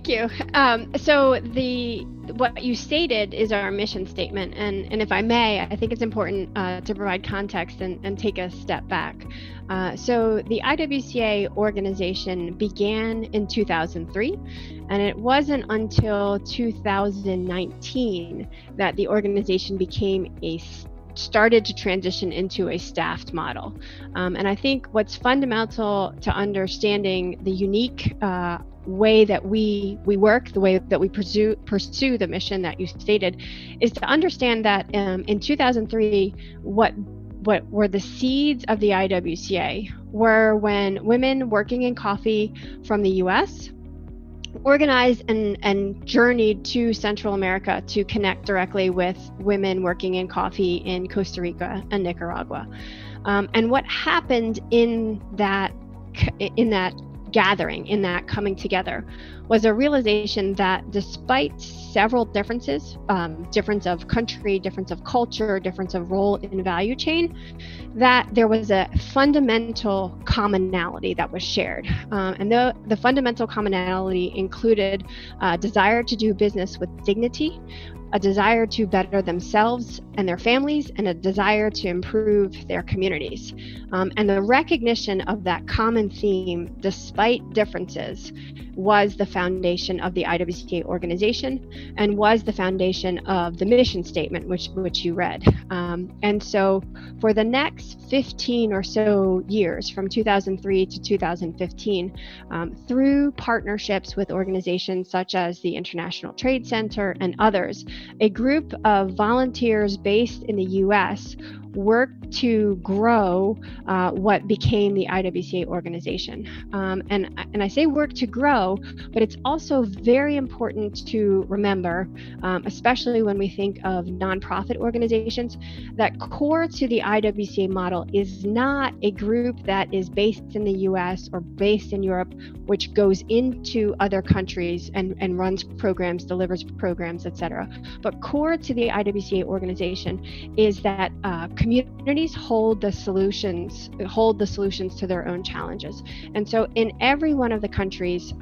Thank you. So what you stated is our mission statement, and if I may, I think it's important to provide context and take a step back. So the IWCA organization began in 2003, and it wasn't until 2019 that the organization started to transition into a staffed model. And I think what's fundamental to understanding the unique way that we work, the way that we pursue the mission that you stated, is to understand that in 2003, what were the seeds of the IWCA were when women working in coffee from the US organized and journeyed to Central America to connect directly with women working in coffee in Costa Rica and Nicaragua. And what happened in that gathering, in that coming together, was a realization that despite several differences, difference of country, difference of culture, difference of role in value chain, that there was a fundamental commonality that was shared. And the fundamental commonality included a desire to do business with dignity, a desire to better themselves and their families, and a desire to improve their communities. And the recognition of that common theme, despite differences, was the foundation of the IWCA organization and was the foundation of the mission statement, which you read. And so for the next 15 or so years, from 2003 to 2015, through partnerships with organizations such as the International Trade Center and others, a group of volunteers based in the US worked to grow what became the IWCA organization. And I say work to grow, but it's also very important to remember, especially when we think of nonprofit organizations, that core to the IWCA model is not a group that is based in the US or based in Europe, which goes into other countries and runs programs, delivers programs, etc. But core to the IWCA organization is that communities hold the solutions to their own challenges. And so in every one of the countries,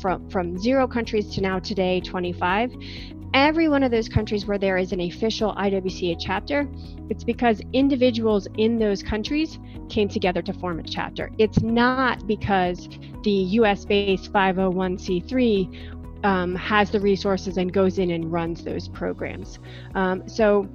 from 0 countries to now today 25, every one of those countries where there is an official IWCA chapter, it's because individuals in those countries came together to form a chapter. It's not because the US-based 501c3 has the resources and goes in and runs those programs. So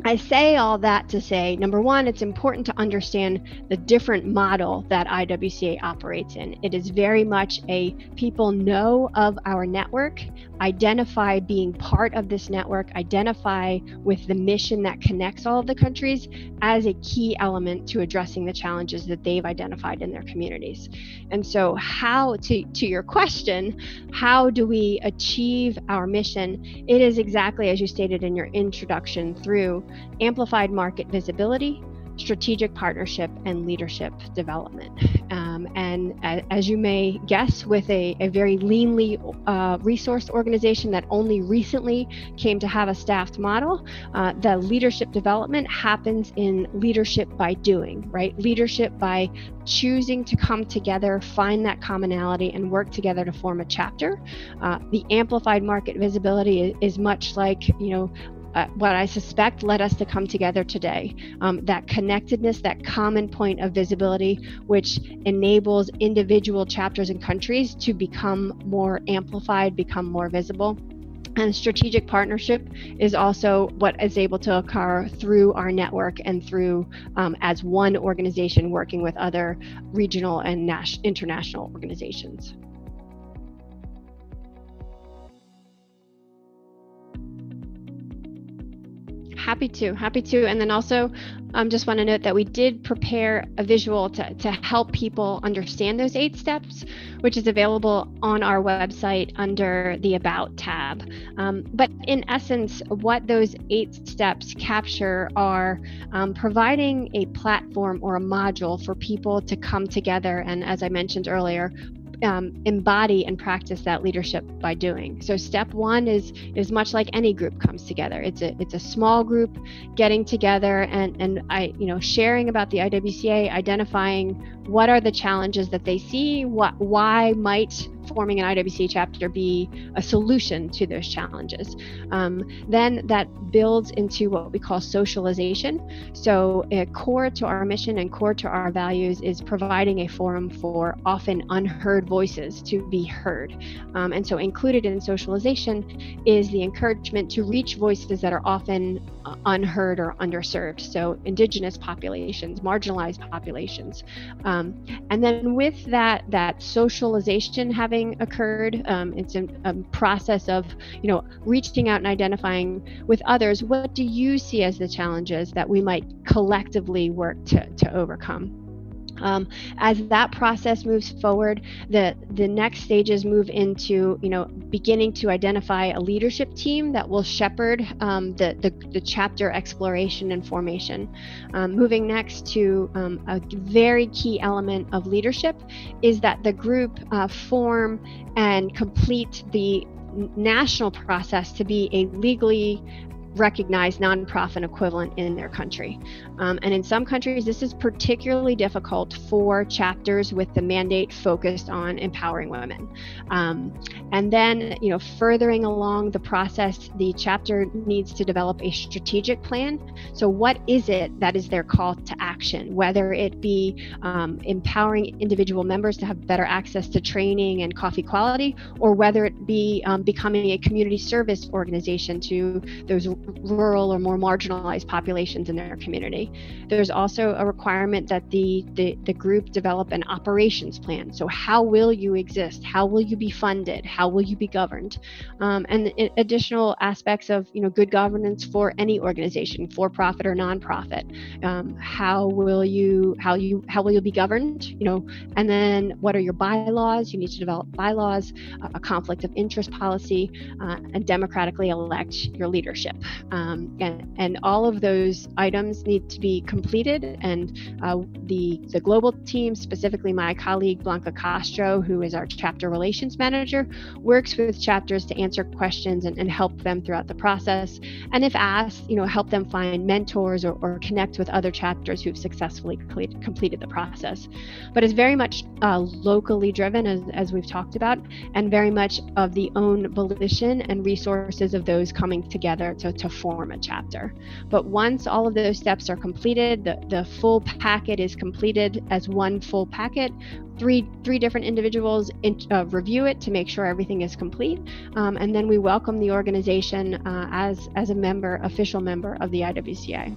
I say all that to say, number one, it's important to understand the different model that IWCA operates in. It is very much a people know of our network, identify being part of this network, identify with the mission that connects all of the countries as a key element to addressing the challenges that they've identified in their communities. And so how, to your question, how do we achieve our mission? It is exactly as you stated in your introduction, through amplified market visibility, strategic partnership, and leadership development. And as you may guess, with a very leanly resourced organization that only recently came to have a staffed model, the leadership development happens in leadership by doing, right? Leadership by choosing to come together, find that commonality, and work together to form a chapter. The amplified market visibility is much like, what I suspect led us to come together today. That connectedness, that common point of visibility, which enables individual chapters and countries to become more amplified, become more visible. And strategic partnership is also what is able to occur through our network and through as one organization working with other regional and international organizations. Happy to. And then also just want to note that we did prepare a visual to help people understand those 8 steps, which is available on our website under the About tab. But in essence, what those 8 steps capture are providing a platform or a module for people to come together and, as I mentioned earlier, embody and practice that leadership by doing. So step 1 is much like any group comes together. It's a small group getting together and sharing about the IWCA, identifying what are the challenges that they see, why might forming an IWCA chapter be a solution to those challenges? Then that builds into what we call socialization. So core to our mission and core to our values is providing a forum for often unheard voices to be heard. And so included in socialization is the encouragement to reach voices that are often unheard or underserved. So indigenous populations, marginalized populations. And then with that socialization having occurred, it's a process of, reaching out and identifying with others. What do you see as the challenges that we might collectively work to overcome? As that process moves forward, the next stages move into, beginning to identify a leadership team that will shepherd the chapter exploration and formation. Moving next to a very key element of leadership is that the group form and complete the national process to be a legally recognized nonprofit equivalent in their country. And in some countries, this is particularly difficult for chapters with the mandate focused on empowering women. And then, furthering along the process, the chapter needs to develop a strategic plan. So what is it that is their call to action, whether it be empowering individual members to have better access to training and coffee quality, or whether it be becoming a community service organization to those rural or more marginalized populations in their community. There's also a requirement that the group develop an operations plan. So how will you exist? How will you be funded? How will you be governed? And additional aspects of good governance for any organization, for profit or nonprofit. How will you be governed? And then what are your bylaws? You need to develop bylaws, a conflict of interest policy, and democratically elect your leadership. And all of those items need to be completed, and the global team, specifically my colleague Blanca Castro, who is our chapter relations manager, works with chapters to answer questions and help them throughout the process, and if asked, help them find mentors or connect with other chapters who've successfully completed the process. But it's very much locally driven, as we've talked about, and very much of the own volition and resources of those coming together to form a chapter. But once all of those steps are completed, the full packet is completed as one full packet. Three different individuals review it to make sure everything is complete, and then we welcome the organization as a official member of the IWCA.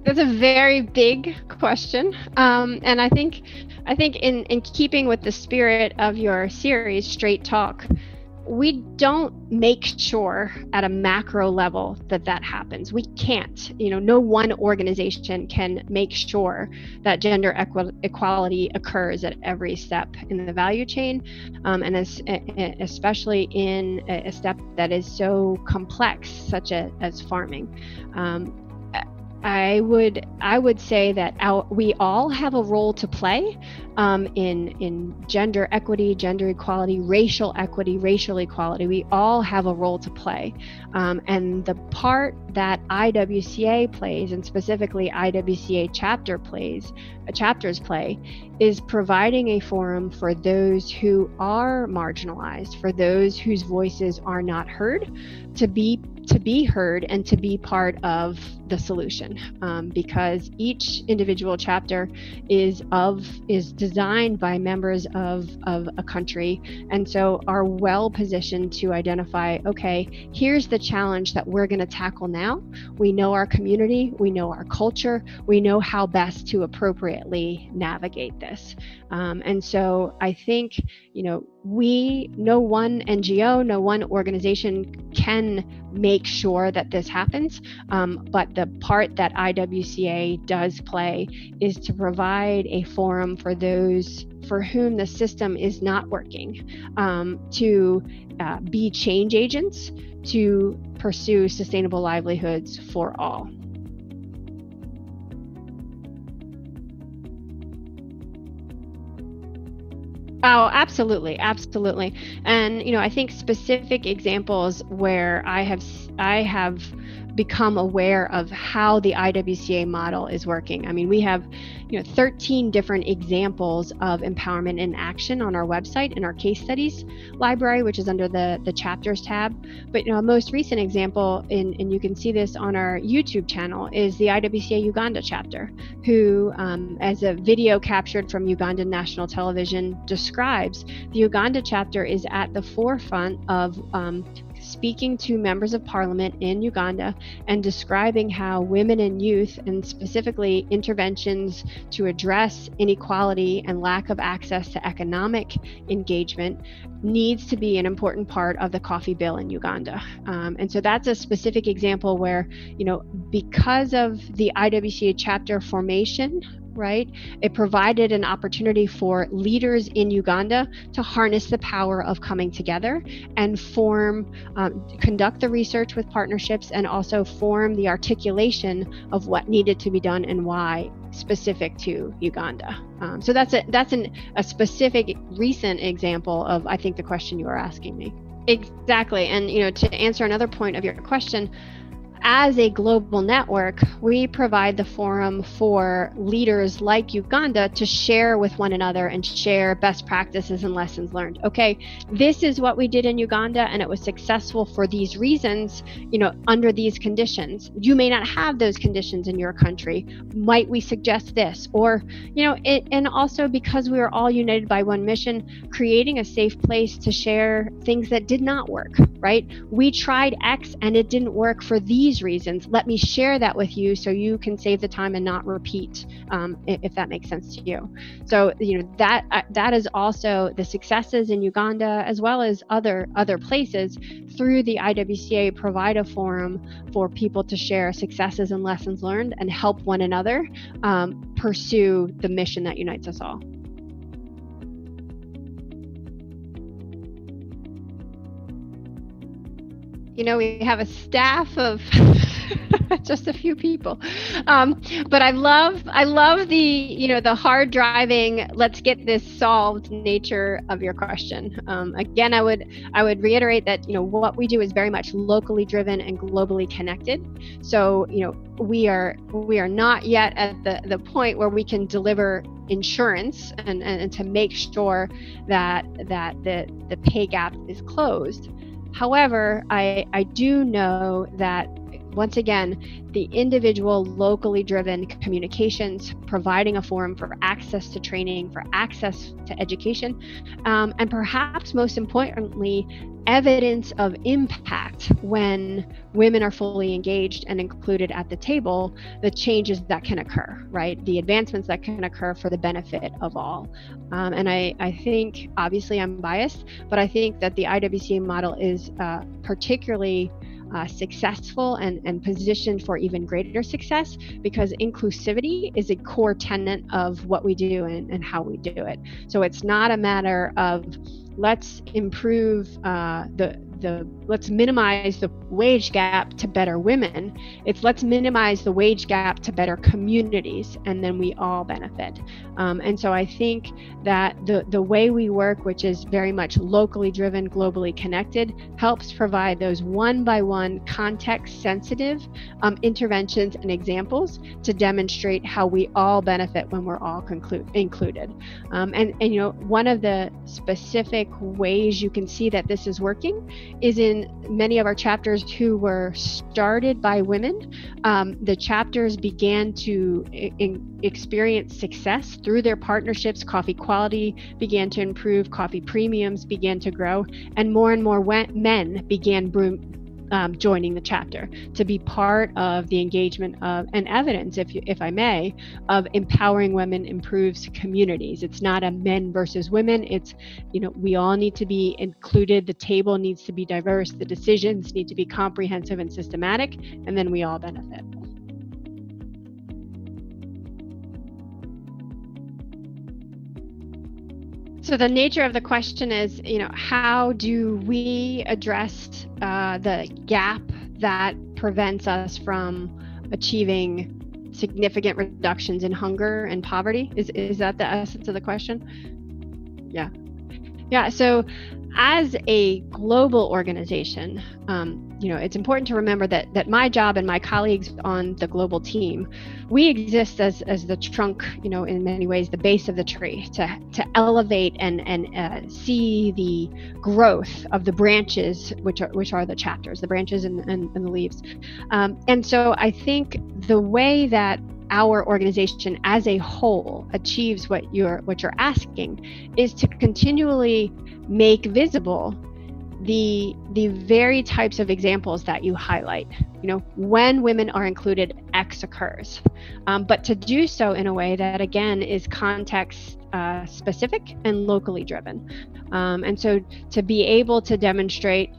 That's a very big question, and I think in keeping with the spirit of your series, Straight Talk, we don't make sure at a macro level that happens. We can't. No one organization can make sure that gender equality occurs at every step in the value chain, and especially in a step that is so complex, such as farming. I would say that we all have a role to play in gender equity, gender equality, racial equity, racial equality. We all have a role to play, and the part that IWCA plays, and specifically IWCA chapters play, is providing a forum for those who are marginalized, for those whose voices are not heard, to be heard and to be part of the solution, because each individual chapter is designed by members of a country, and so are well positioned to identify, okay, here's the challenge that we're going to tackle now. We know our community, we know our culture, we know how best to appropriately navigate this. And so I think, no one NGO, no one organization can make sure that this happens, but the part that IWCA does play is to provide a forum for those for whom the system is not working, to be change agents, to pursue sustainable livelihoods for all. Oh, absolutely, absolutely. And I think specific examples where I have become aware of how the IWCA model is working. I mean, we have 13 different examples of empowerment in action on our website in our case studies library, which is under the chapters tab. But a most recent example, and you can see this on our YouTube channel, is the IWCA Uganda chapter, who, as a video captured from Ugandan national television describes, the Uganda chapter is at the forefront of speaking to members of parliament in Uganda and describing how women and youth, and specifically interventions to address inequality and lack of access to economic engagement, needs to be an important part of the coffee bill in Uganda. And so that's a specific example where, because of the IWCA chapter formation, right, it provided an opportunity for leaders in Uganda to harness the power of coming together and conduct the research with partnerships, and also form the articulation of what needed to be done and why, specific to Uganda. So that's a specific recent example of, I think, the question you are asking me. Exactly. And to answer another point of your question, as a global network, we provide the forum for leaders like Uganda to share with one another and share best practices and lessons learned. Okay, this is what we did in Uganda, and it was successful for these reasons, under these conditions. You may not have those conditions in your country. Might we suggest this? Or, and also because we are all united by one mission, creating a safe place to share things that did not work, right? We tried X and it didn't work for these reasons. Let me share that with you so you can save the time and not repeat, if that makes sense to you. So that is also the successes in Uganda, as well as other places, through the IWCA provide a forum for people to share successes and lessons learned and help one another pursue the mission that unites us all. We have a staff of just a few people, but I love the the hard driving, let's get this solved nature of your question. Again, I would reiterate that what we do is very much locally driven and globally connected. So we are not yet at the point where we can deliver insurance and to make sure that the pay gap is closed. However, I do know that, once again, the individual locally driven communications, providing a forum for access to training, for access to education, and perhaps most importantly, evidence of impact when women are fully engaged and included at the table, the changes that can occur, right? The advancements that can occur for the benefit of all. And I think, obviously I'm biased, but I think that the IWCA model is particularly successful and positioned for even greater success, because inclusivity is a core tenet of what we do and how we do it. So it's not a matter of let's improve let's minimize the wage gap to better women. It's let's minimize the wage gap to better communities, and then we all benefit. And so I think that the way we work, which is very much locally driven, globally connected, helps provide those one-by-one context-sensitive interventions and examples to demonstrate how we all benefit when we're all included. And one of the specific ways you can see that this is working is in many of our chapters who were started by women. The chapters began to experience success through their partnerships. Coffee quality began to improve, coffee premiums began to grow, and more men began joining the chapter to be part of the engagement of and evidence, if I may, of empowering women improves communities. It's not a men versus women. It's, we all need to be included. The table needs to be diverse. The decisions need to be comprehensive and systematic, and then we all benefit. So the nature of the question is, how do we address the gap that prevents us from achieving significant reductions in hunger and poverty? Is that the essence of the question? Yeah. Yeah, so as a global organization, it's important to remember that my job and my colleagues on the global team, we exist as the trunk, in many ways, the base of the tree to elevate and see the growth of the branches, which are the chapters, the branches and the leaves. And so I think the way that our organization as a whole achieves what you're asking is to continually make visible the very types of examples that you highlight. When women are included, X occurs, but to do so in a way that again is context specific and locally driven. And so to be able to demonstrate,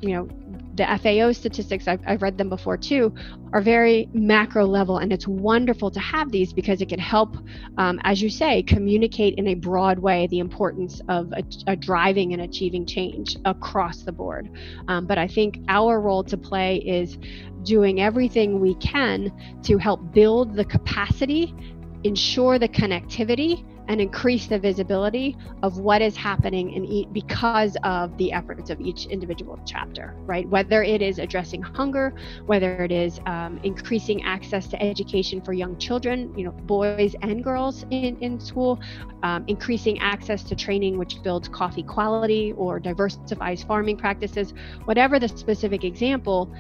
the FAO statistics, I've read them before too, are very macro level, and it's wonderful to have these because it can help, as you say, communicate in a broad way the importance of a driving and achieving change across the board. But I think our role to play is doing everything we can to help build the capacity, ensure the connectivity, and increase the visibility of what is happening because of the efforts of each individual chapter, right? Whether it is addressing hunger, whether it is increasing access to education for young children, boys and girls in school, increasing access to training which builds coffee quality or diversifies farming practices, whatever the specific example.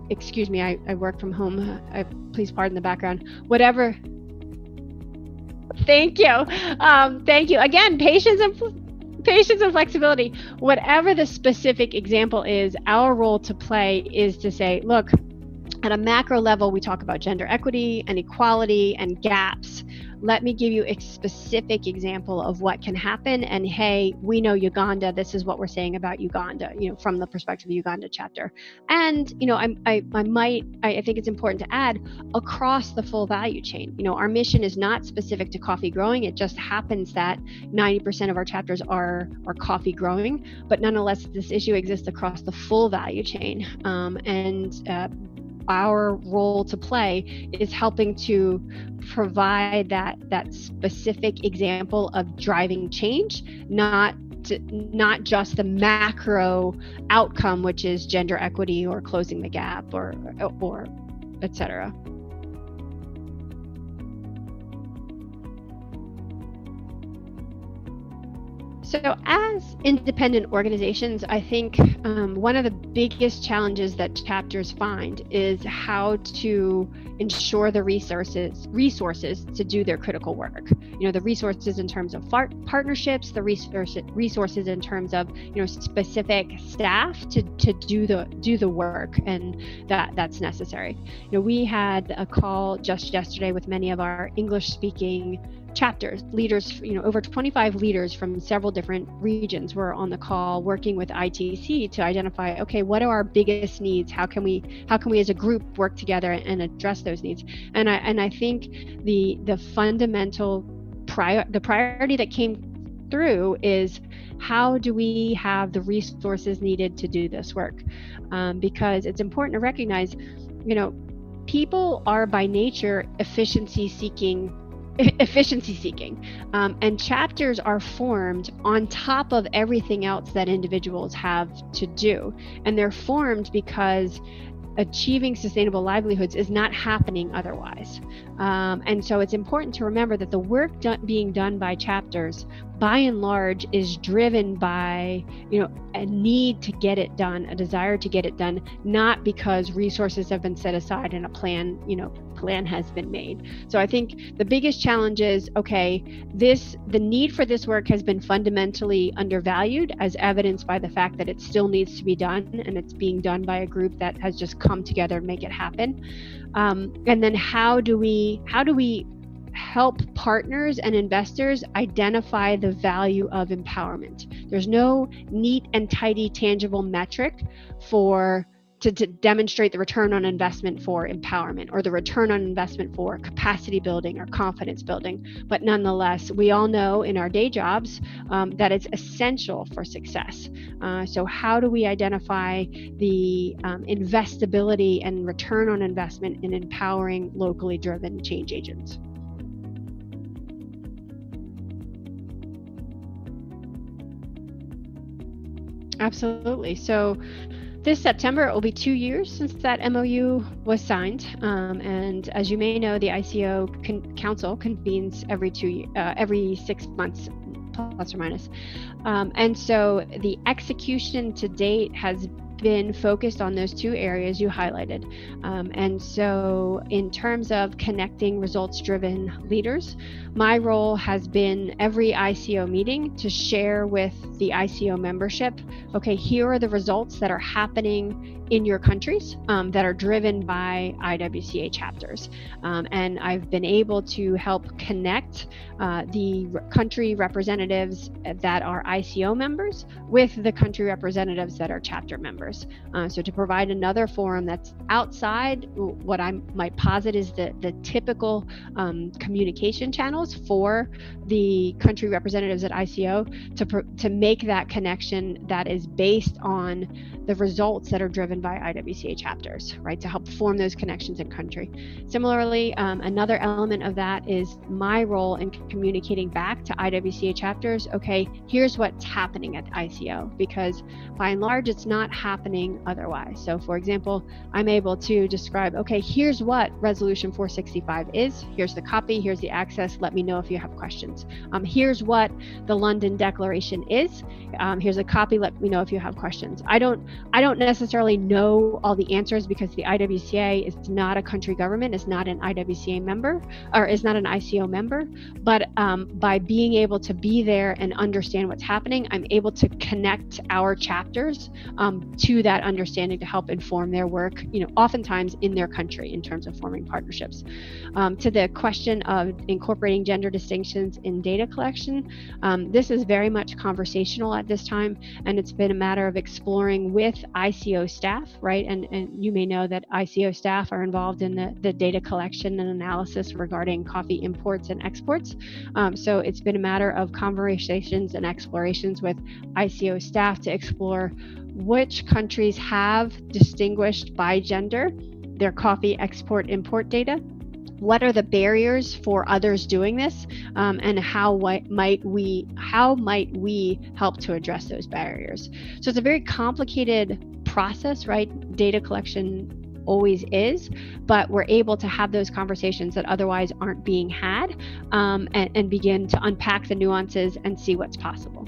Excuse me, I work from home. Please pardon the background. Whatever. Thank you. Thank you. Again, patience and flexibility. Whatever the specific example is, our role to play is to say, look, at a macro level, we talk about gender equity and equality and gaps. Let me give you a specific example of what can happen. And hey, we know Uganda. This is what we're saying about Uganda, from the perspective of the Uganda chapter. And, I think it's important to add across the full value chain. Our mission is not specific to coffee growing. It just happens that 90% of our chapters are coffee growing, but nonetheless, this issue exists across the full value chain. Our role to play is helping to provide that specific example of driving change, not just the macro outcome, which is gender equity or closing the gap or et cetera. So as independent organizations, I think one of the biggest challenges that chapters find is how to ensure the resources to do their critical work. The resources in terms of partnerships, the resources in terms of specific staff to do the work, and that's necessary. We had a call just yesterday with many of our English-speaking chapters, leaders, over 25 leaders from several different regions were on the call working with ITC to identify, okay, what are our biggest needs? How can we as a group work together and address those needs? And I think the fundamental priority that came through is how do we have the resources needed to do this work? Because it's important to recognize, people are by nature efficiency seeking, and chapters are formed on top of everything else that individuals have to do, and they're formed because achieving sustainable livelihoods is not happening otherwise. And so it's important to remember that the work being done by chapters, by and large, is driven by, a need to get it done, a desire to get it done, not because resources have been set aside and a plan has been made. So I think the biggest challenge is, okay, the need for this work has been fundamentally undervalued, as evidenced by the fact that it still needs to be done, and it's being done by a group that has just come together and make it happen. And then how do we help partners and investors identify the value of empowerment? There's no neat and tidy tangible metric to demonstrate the return on investment for empowerment or the return on investment for capacity building or confidence building. But nonetheless, we all know in our day jobs that it's essential for success. So how do we identify the investability and return on investment in empowering locally driven change agents? Absolutely. So this September, it will be 2 years since that MOU was signed. And as you may know, the ICO Council convenes every 6 months, plus or minus. And so the execution to date has been focused on those two areas you highlighted. And so in terms of connecting results-driven leaders, my role has been every ICO meeting to share with the ICO membership, okay, here are the results that are happening in your countries that are driven by IWCA chapters. And I've been able to help connect the country representatives that are ICO members with the country representatives that are chapter members. So to provide another forum that's outside what I might posit is the typical communication channels for the country representatives at ICO to make that connection that is based on the results that are driven by IWCA chapters, right? To help form those connections in country. Similarly, another element of that is my role in communicating back to IWCA chapters, okay, here's what's happening at ICO, because by and large, it's not happening otherwise. So for example, I'm able to describe, okay, here's what Resolution 465 is, here's the copy, here's the access, let me know if you have questions. Here's what the London Declaration is, here's a copy, let me know if you have questions. I don't necessarily know all the answers because the IWCA is not a country government, is not an IWCA member, or is not an ICO member, but by being able to be there and understand what's happening, I'm able to connect our chapters to that understanding to help inform their work, oftentimes in their country in terms of forming partnerships. To the question of incorporating gender distinctions in data collection, this is very much conversational at this time, and it's been a matter of exploring with ICO staff, right? And you may know that ICO staff are involved in the data collection and analysis regarding coffee imports and exports. So it's been a matter of conversations and explorations with ICO staff to explore which countries have distinguished by gender their coffee export-import data. What are the barriers for others doing this, and how might we help to address those barriers? So it's a very complicated process, right? Data collection always is, but we're able to have those conversations that otherwise aren't being had, and begin to unpack the nuances and see what's possible.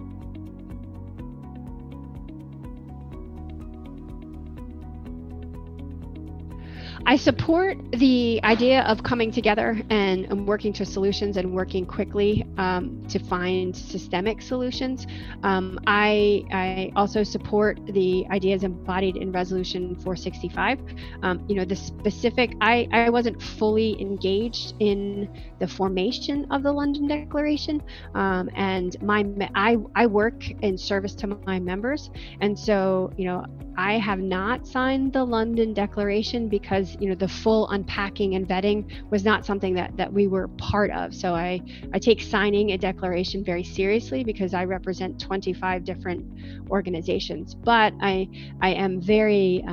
I support the idea of coming together and working to solutions and working quickly to find systemic solutions. I also support the ideas embodied in Resolution 465. The specific, I wasn't fully engaged in the formation of the London Declaration, and I work in service to my members, and so I have not signed the London Declaration because the full unpacking and vetting was not something that we were part of. So I take signing a declaration very seriously because I represent 25 different organizations. But I am very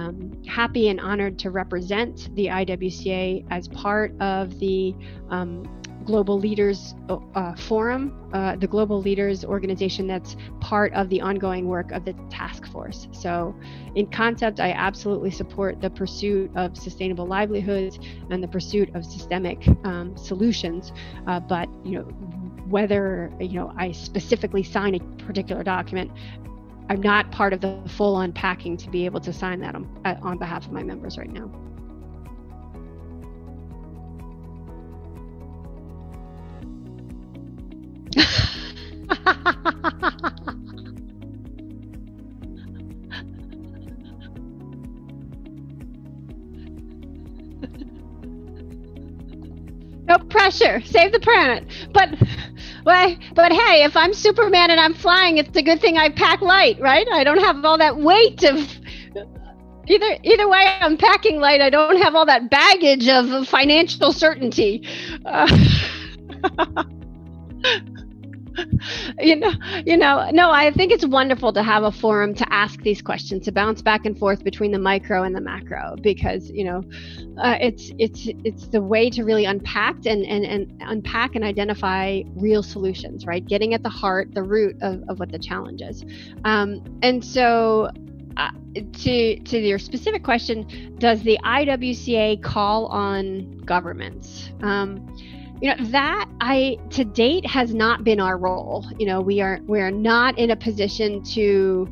happy and honored to represent the IWCA as part of the Global Leaders Forum, the Global Leaders organization that's part of the ongoing work of the task force. So in concept, I absolutely support the pursuit of sustainable livelihoods and the pursuit of systemic solutions. But whether I specifically sign a particular document, I'm not part of the full unpacking to be able to sign that on behalf of my members right now. No pressure, save the planet. But hey, if I'm Superman and I'm flying, it's a good thing I pack light, right? I don't have all that weight of either way. I'm packing light. I don't have all that baggage of financial certainty. No, I think it's wonderful to have a forum to ask these questions, to bounce back and forth between the micro and the macro, because it's the way to really unpack and identify real solutions, right? Getting at the heart, the root of what the challenge is. And so to your specific question, does the IWCA call on governments? That to date has not been our role. We are not in a position to,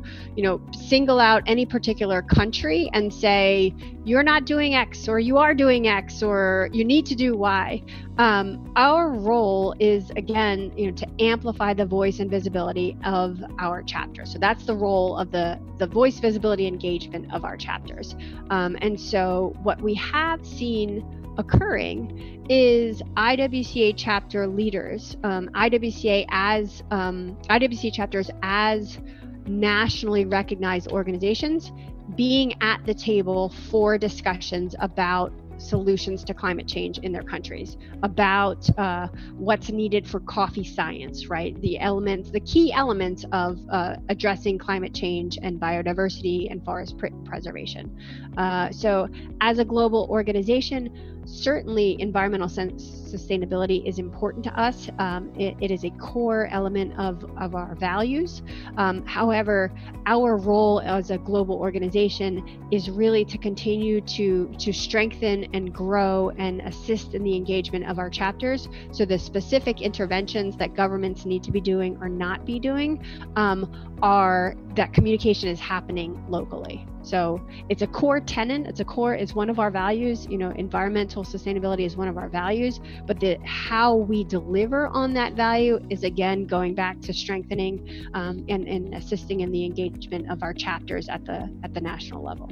single out any particular country and say, you're not doing X, or you are doing X, or you need to do Y. Our role is, again, to amplify the voice and visibility of our chapters. So that's the role of the voice, visibility, engagement of our chapters. And so what we have seen occurring is IWCA chapter leaders, IWCA chapters as nationally recognized organizations being at the table for discussions about solutions to climate change in their countries, about what's needed for coffee science, right? The key elements of addressing climate change and biodiversity and forest preservation. So as a global organization, certainly environmental sustainability is important to us. It is a core element of our values. However, our role as a global organization is really to continue to strengthen and grow and assist in the engagement of our chapters. So the specific interventions that governments need to be doing or not be doing are that communication is happening locally. So it's a core tenet. It's one of our values. Environmental sustainability is one of our values, but how we deliver on that value is, again, going back to strengthening and assisting in the engagement of our chapters at the national level.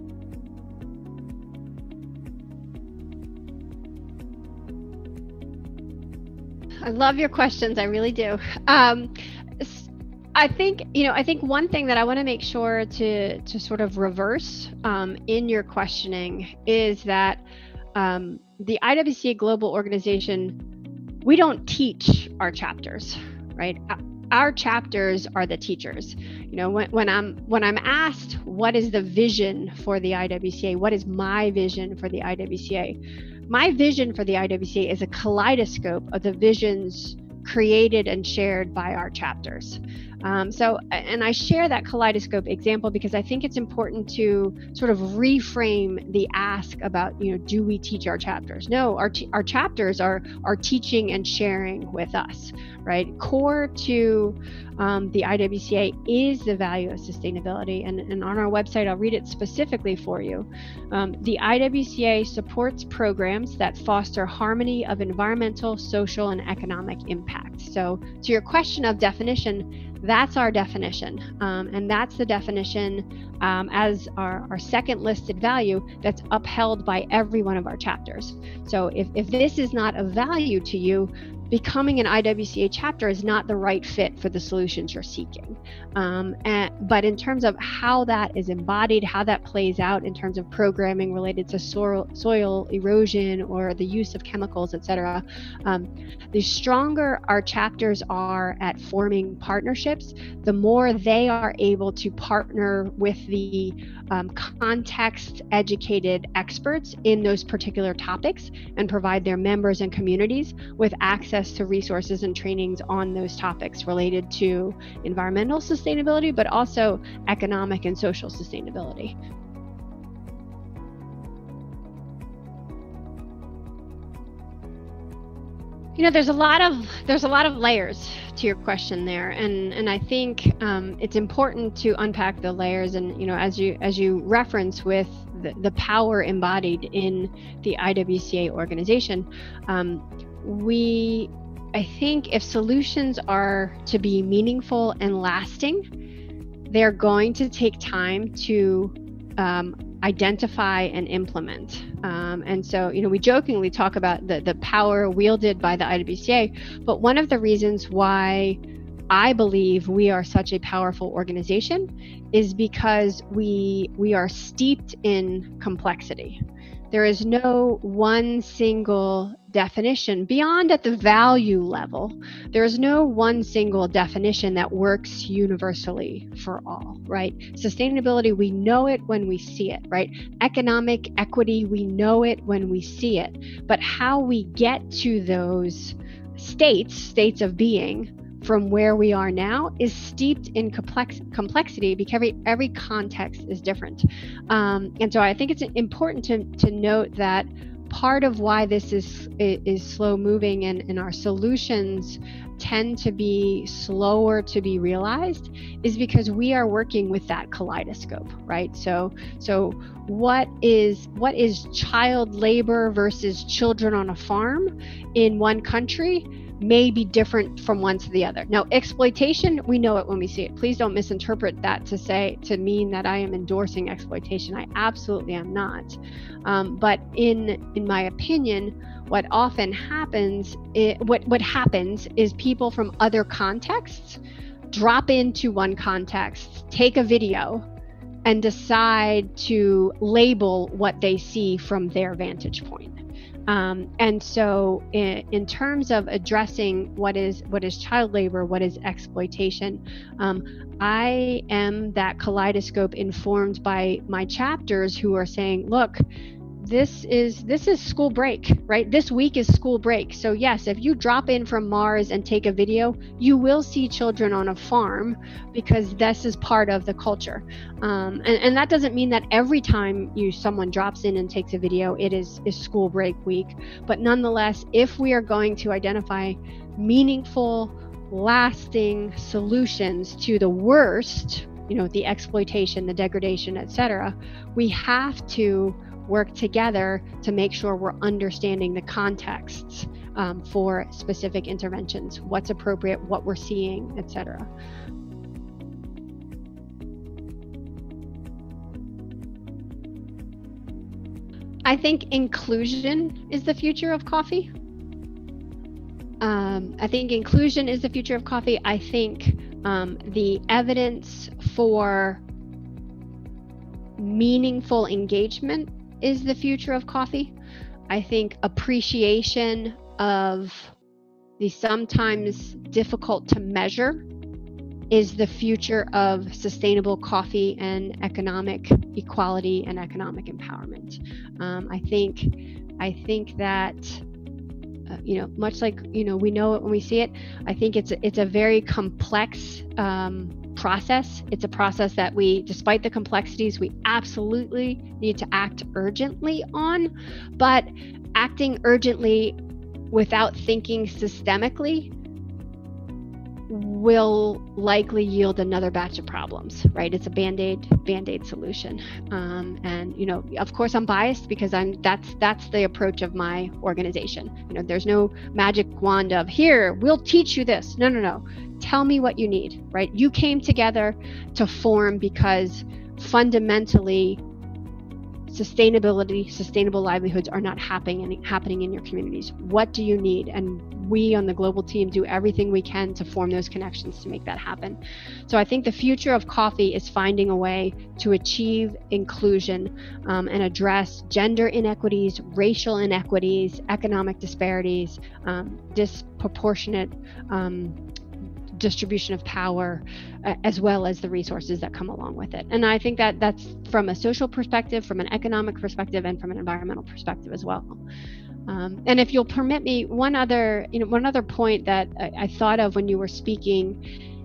I love your questions. I really do. I think one thing that I want to make sure to sort of reverse in your questioning is that the IWCA Global Organization, we don't teach our chapters, right? Our chapters are the teachers. When I'm asked what is the vision for the IWCA, what is my vision for the IWCA? My vision for the IWCA is a kaleidoscope of the visions created and shared by our chapters. And I share that kaleidoscope example because I think it's important to sort of reframe the ask about, do we teach our chapters? No, our chapters are teaching and sharing with us, right? Core to the IWCA is the value of sustainability. And on our website, I'll read it specifically for you. The IWCA supports programs that foster harmony of environmental, social, and economic impact. So to your question of definition, that's our definition. And that's the definition as our second listed value that's upheld by every one of our chapters. So if this is not of value to you, becoming an IWCA chapter is not the right fit for the solutions you're seeking. But in terms of how that is embodied, how that plays out in terms of programming related to soil erosion or the use of chemicals, etc., the stronger our chapters are at forming partnerships, the more they are able to partner with the context-educated experts in those particular topics and provide their members and communities with access to resources and trainings on those topics related to environmental sustainability, but also economic and social sustainability. There's a lot of layers to your question there, and I think it's important to unpack the layers. And as you reference with the power embodied in the IWCA organization, I think if solutions are to be meaningful and lasting, they're going to take time to identify and implement. And so, we jokingly talk about the power wielded by the IWCA, but one of the reasons why I believe we are such a powerful organization is because we are steeped in complexity. There is no one single definition beyond at the value level. There is no one single definition that works universally for all, right? Sustainability, we know it when we see it, right? Economic equity, we know it when we see it. But how we get to those states of being from where we are now is steeped in complexity because every context is different. And so I think it's important to note that part of why this is slow moving and our solutions tend to be slower to be realized is because we are working with that kaleidoscope, right? So what is child labor versus children on a farm in one country may be different from one to the other. Now, exploitation, we know it when we see it. Please don't misinterpret that to mean that I am endorsing exploitation. I absolutely am not. But in my opinion, what often happens, what happens is people from other contexts drop into one context, take a video, and decide to label what they see from their vantage point. And so in terms of addressing what is child labor, what is exploitation, I am that kaleidoscope informed by my chapters who are saying, look, this is school break, right? This week is school break. So yes, if you drop in from Mars and take a video, you will see children on a farm because this is part of the culture. And that doesn't mean that every time someone drops in and takes a video, it is school break week. But nonetheless, if we are going to identify meaningful, lasting solutions to the worst, the exploitation, the degradation, etc., we have to work together to make sure we're understanding the contexts for specific interventions, what's appropriate, what we're seeing, etc. I think inclusion is the future of coffee. I think inclusion is the future of coffee. I think the evidence for meaningful engagement is the future of coffee. I think appreciation of the sometimes difficult to measure is the future of sustainable coffee and economic equality and economic empowerment. I think that much like we know it when we see it. I think it's a very complex process. It's a process that despite the complexities, we absolutely need to act urgently on, but acting urgently without thinking systemically will likely yield another batch of problems, right? It's a band-aid solution. And of course I'm biased because that's the approach of my organization. There's no magic wand of here, we'll teach you this. No. Tell me what you need, right? You came together to form because fundamentally sustainable livelihoods are not happening in your communities. What do you need? And we on the global team do everything we can to form those connections to make that happen. So I think the future of coffee is finding a way to achieve inclusion and address gender inequities, racial inequities, economic disparities, disproportionate distribution of power, as well as the resources that come along with it. And I think that that's from a social perspective, from an economic perspective, and from an environmental perspective as well. And if you'll permit me, one other point that I thought of when you were speaking,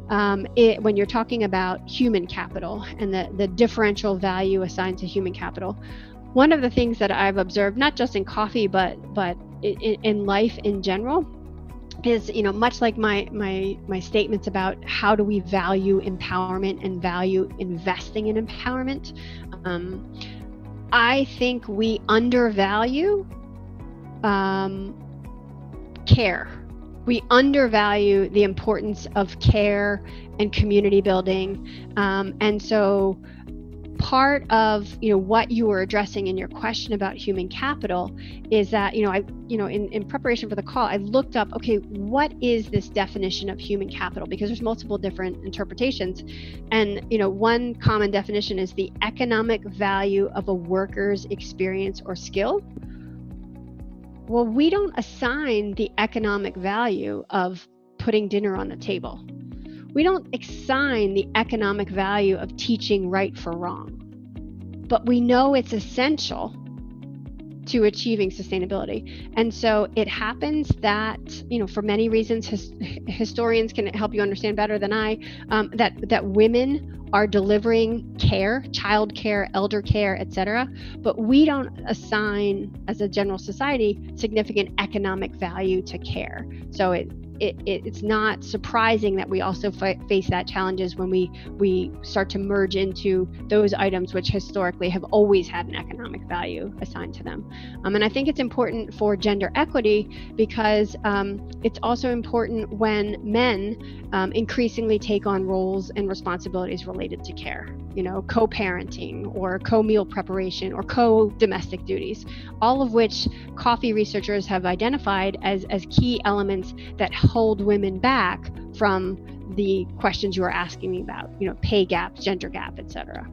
when you're talking about human capital and the differential value assigned to human capital, one of the things that I've observed, not just in coffee, but in life in general, is much like my statements about how do we value empowerment and value investing in empowerment. I think we undervalue care. We undervalue the importance of care and community building, and so part of what you were addressing in your question about human capital is that in preparation for the call, I looked up, okay, what is this definition of human capital, because there's multiple different interpretations, and one common definition is the economic value of a worker's experience or skill. Well, we don't assign the economic value of putting dinner on the table. We don't assign the economic value of teaching right for wrong, but we know it's essential to achieving sustainability. And so it happens that, for many reasons, historians can help you understand better than I, that women are delivering care, child care, elder care, etc. But we don't assign, as a general society, significant economic value to care. So it's not surprising that we also face that challenges when we start to merge into those items which historically have always had an economic value assigned to them. And I think it's important for gender equity because it's also important when men increasingly take on roles and responsibilities related to care, co-parenting or co-meal preparation or co-domestic duties, all of which coffee researchers have identified as key elements that hold women back from the questions you are asking me about, pay gap, gender gap, etc.